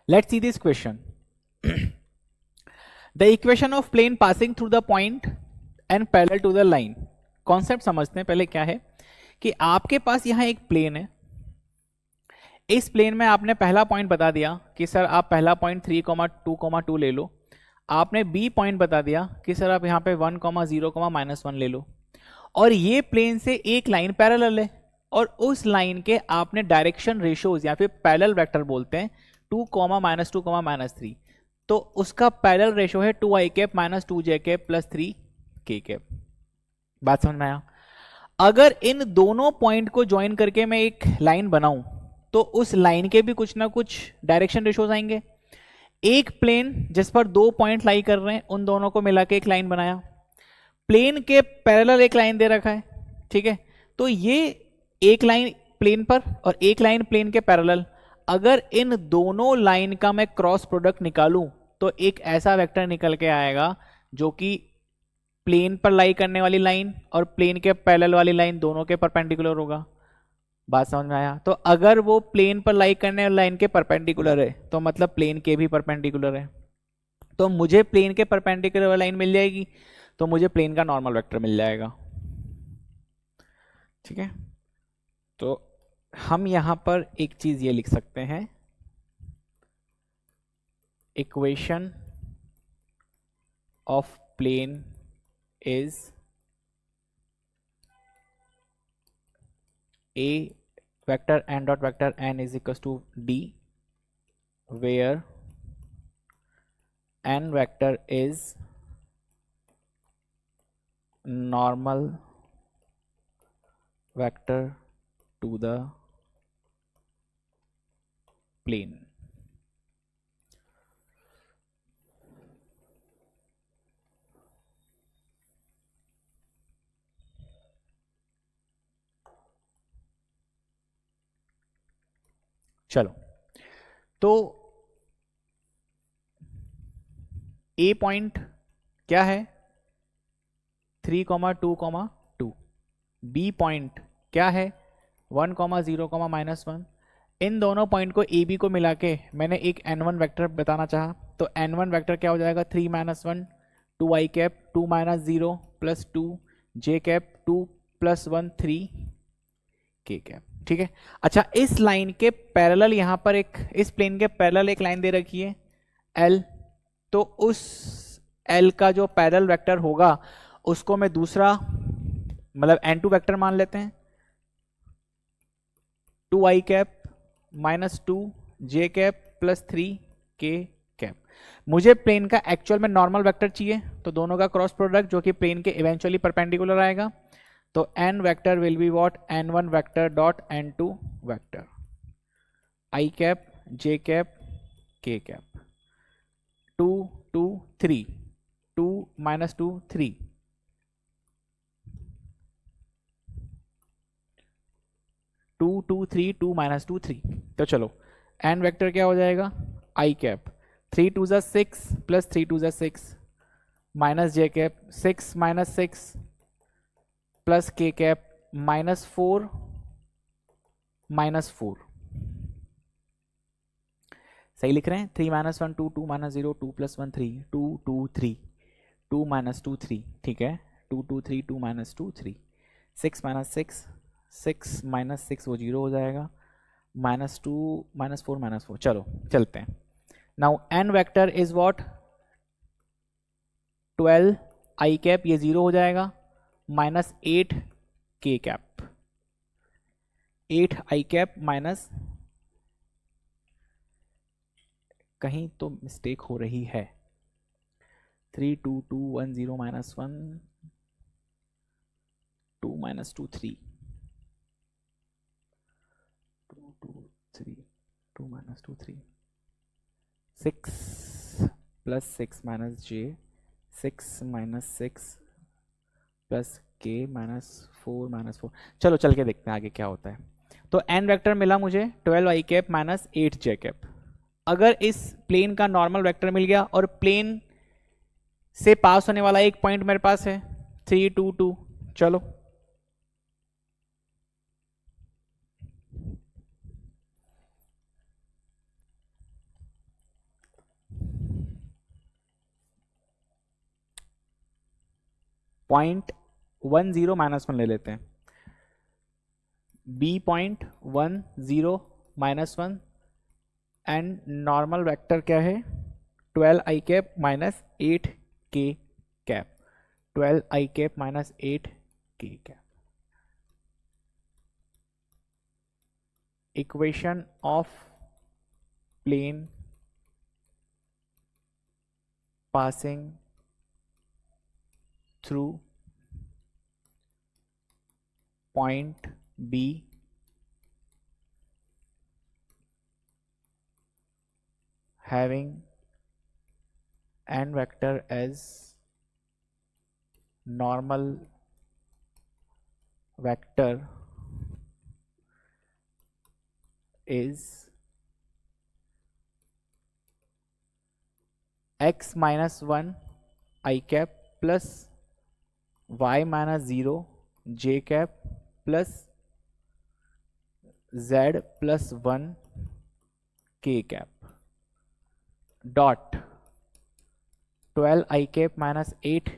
Let's see this question. The equation of plane passing through the point and parallel to the line. Concept समझते हैं पहले क्या है कि आपके पास यहां एक प्लेन है, इस प्लेन में आपने पहला पॉइंट बता दिया कि सर आप पहला पॉइंट 3,2,2 ले लो, आपने बी पॉइंट बता दिया कि सर आप यहाँ पे 1,0,-1 ले लो, और ये प्लेन से एक लाइन पैरेलल है और उस लाइन के आपने डायरेक्शन रेशियोज या फिर पैरेलल वेक्टर बोलते हैं 2, -2, -3, तो उसका पैरेलल रेशियो है 2i cap -2j cap plus 3k cap. बात समझ में आया? अगर इन दोनों पॉइंट को ज्वाइन करके मैं एक लाइन बनाऊं तो उस लाइन के भी कुछ ना कुछ डायरेक्शन रेशियोज आएंगे। एक प्लेन जिस पर दो पॉइंट लाई कर रहे हैं उन दोनों को मिला के एक लाइन बनाया, प्लेन के पैरेलल एक लाइन दे रखा है, ठीक है, तो ये एक लाइन प्लेन पर और एक लाइन प्लेन के पैरेलल, अगर इन दोनों लाइन का मैं क्रॉस प्रोडक्ट निकालूं तो एक ऐसा वेक्टर निकल के आएगा जो कि प्लेन पर लाई करने वाली लाइन और प्लेन के पैरेलल वाली लाइन दोनों के परपेंडिकुलर होगा। बात समझ में आया? तो अगर वो प्लेन पर लाई करने वाली लाइन के परपेंडिकुलर है तो मतलब प्लेन के भी परपेंडिकुलर है, तो मुझे प्लेन के परपेंडिकुलर वाली लाइन मिल जाएगी तो मुझे प्लेन का नॉर्मल वेक्टर मिल जाएगा। ठीक है, तो हम यहां पर एक चीज ये लिख सकते हैं, equation of plane is a vector n dot vector n is equals to d, where n vector is normal vector to the plane. चलो, तो ए पॉइंट क्या है 3,2,2, बी पॉइंट क्या है 1,0, इन दोनों पॉइंट को ए बी को मिला के मैंने एक n1 वेक्टर बताना चाहा, तो n1 वेक्टर क्या हो जाएगा 3 - 1 2i cap 2 - 0 plus 2 j cap 2 + 1 3k cap. ठीक है, अच्छा इस लाइन के पैरेलल यहां पर एक, इस प्लेन के पैरेलल एक लाइन दे रखी है L, तो उस L का जो पैरेलल वेक्टर होगा उसको मैं दूसरा मतलब n2 वेक्टर मान लेते हैं, 2i cap -2 j cap plus 3k cap. मुझे प्लेन का एक्चुअल में नॉर्मल वेक्टर चाहिए, तो दोनों का क्रॉस प्रोडक्ट जो कि प्लेन के इवेंचुअली परपेंडिकुलर आएगा, तो n vector will be what n1 vector dot n2 vector, i cap j cap k cap, 2 2 3 2 - 2 3, 2 2 3 2 - 2 3, तो चलो n वेक्टर क्या हो जाएगा i cap 3 2 6 plus 3 2 6 minus j cap 6 - 6 plus k cap -4 -4, सही लिख रहे हैं, 3 - 1 2 2 - 0 2 + 1 3 2 2 3 2 - 2 3, ठीक है, 2 2 3 2 - 2 3, 6 - 6 6 - 6 वो 0 हो जाएगा, -2 -4 -4, चलो चलते हैं। Now n vector is what 12 i cap, ये 0 हो जाएगा, -8 k cap, 8 i cap minus, कहीं तो मिस्टेक हो रही है, 3 2 2 1 0 -1 2 - 2 3 2 2 3 2 - 2 3 6 plus 6 minus j 6 - 6 plus k -4 -4, चलो चल के देखते हैं आगे क्या होता है। तो n वेक्टर मिला मुझे 12 i कैप -8 j कैप। अगर इस प्लेन का नॉर्मल वेक्टर मिल गया और प्लेन से पास होने वाला एक पॉइंट मेरे पास है 3 2 2, चलो 0.10 -1 ले लेते हैं, b 0.10 -1 एंड नॉर्मल वेक्टर क्या है 12 i cap minus 8 k cap, 12 i cap minus 8 k cap. Equation of plane passing through point B having n vector as normal vector is x minus 1 i cap plus y minus 0 j cap plus z plus 1 k cap dot 12 i cap minus 8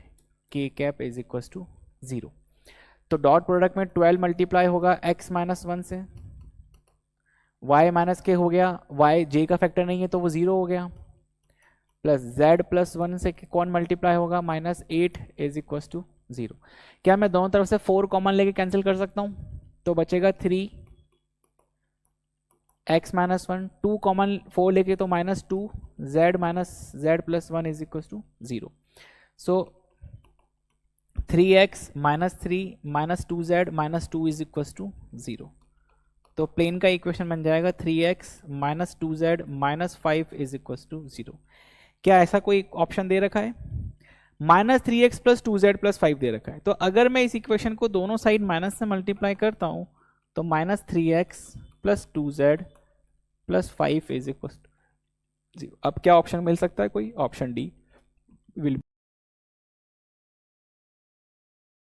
k cap is equals to 0. तो dot product में 12 multiply होगा x minus 1 से, y minus के हो गया, y j का factor नहीं है तो वो 0 हो गया, प्लस z प्लस 1 से कौन मल्टीप्लाई होगा -8 इज इक्वल टू 0. क्या मैं दोनों तरफ से 4 कॉमन लेके कैंसिल कर सकता हूं? तो बचेगा 3 x माइनस 1, 2 कॉमन 4 लेके तो -2 z minus z plus 1 is equal to 0. So 3x minus 3 minus 2z minus 2 is equal to 0. तो प्लेन का इक्वेशन बन जाएगा 3x minus 2z minus 5 is equal to 0. क्या ऐसा कोई ऑप्शन दे रखा है? -3x प्लस 2z प्लस 5 दे रखा है. तो अगर मैं इस इक्वेशन को दोनों साइड माइनस से मल्टीप्लाई करता हूं तो -3x plus 2z plus 5 is equal to 0. अब क्या ऑप्शन मिल सकता है? कोई ऑप्शन डी विल